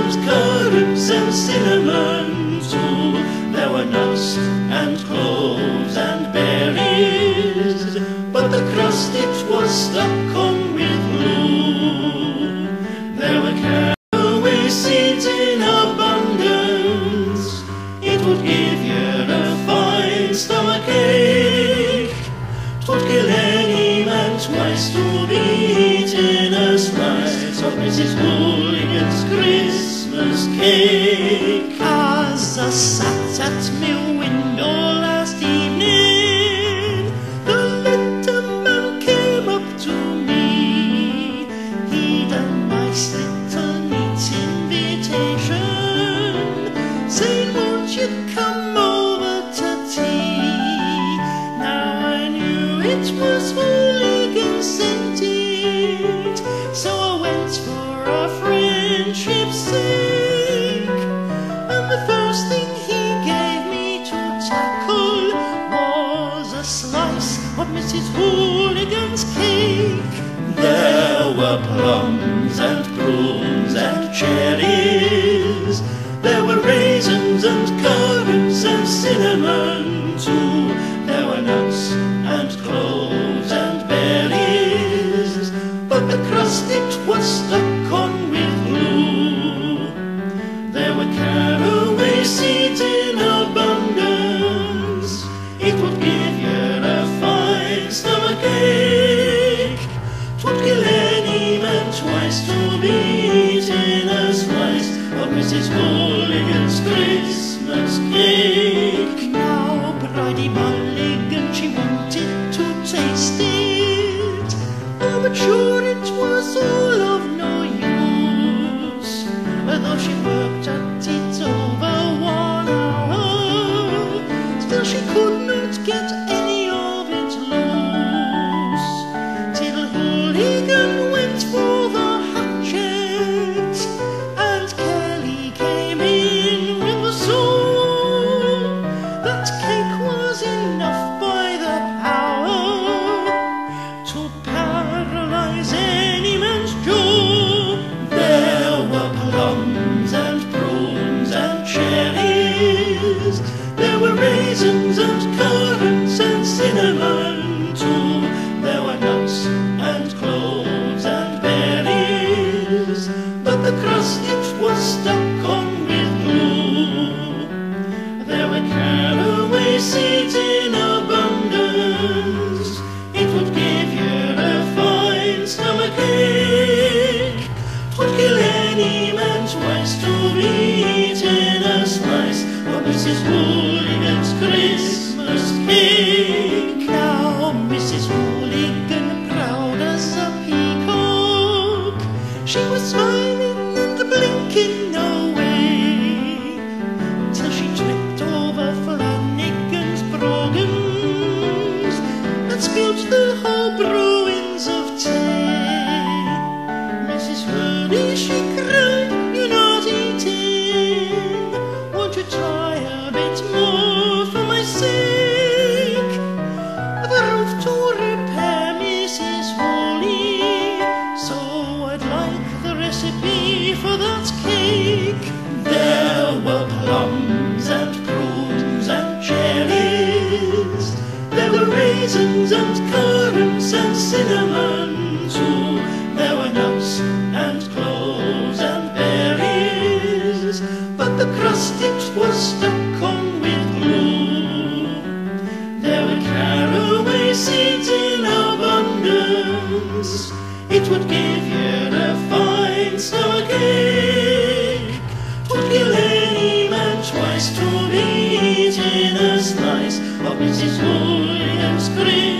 and currants and cinnamon too. There were nuts and cloves and berries, but the crust it was stuck on with glue. There were caraway seeds in abundance, it would give you a fine stomachache. 'Twould kill any man twice to be eating a slice of Mrs Hooligan's Christmas cake. As I sat at my window last evening, the letterman came up to me. He'd a nice little neat invitation, saying, won't you come over to tea? Now I knew it was Hooligan sent it, so I went for our friendship's sake. And the first thing he gave me to tackle was a slice of Mrs Hooligan's cake. There were plums and prunes and cherries, there were raisins and currants and cinnamon too. There were nuts and cloves and berries, but the crust it was stuck on with glue. There were caraway seeds in abundance, it would give you a fine stomachache. 'Twould kill any man twice to be eating a slice of Mrs Hooligan's Christmas cake. Now Bridie Mulligan, she wanted to taste it, oh, but sure it was all of no use. Though she worked at it over 1 hour, still she could not get any of it loose. Till Hooligan went for the hatchet, and Kelly came in with the saw. That cake was enough by the hour to paralyze any man's jaw. There were plums and prunes and cherries, there were raisins and currants and cinnamon too. There were nuts and cloves and berries, but the crust it was stuck on with glue. There were caraway seeds in abundance, it would give you a fine stomachache. 'Twould kill any man twice to be eating a slice of Mrs Hooligan's Christmas cake. Now Mrs Hooligan, proud as a peacock, she was smiling and blinking away, till she tripped over Flanagan's brogans and spilled the whole brewings of tea. Mrs Hurley, she cried, you're not eating, won't you try a bit more for my sake? I've a roof to repair, Mrs Hurley, so I'd like the recipe for that cake. There were plums and prunes and cherries, there were raisins and currants and cinnamon too. There were nuts and cloves and berries, but the crust it was stuck on with glue. There were caraway seeds in abundance, it would give you a fine stomachache. 'Twould kill any man twice to be eating a slice of Mrs Hooligan's Christmas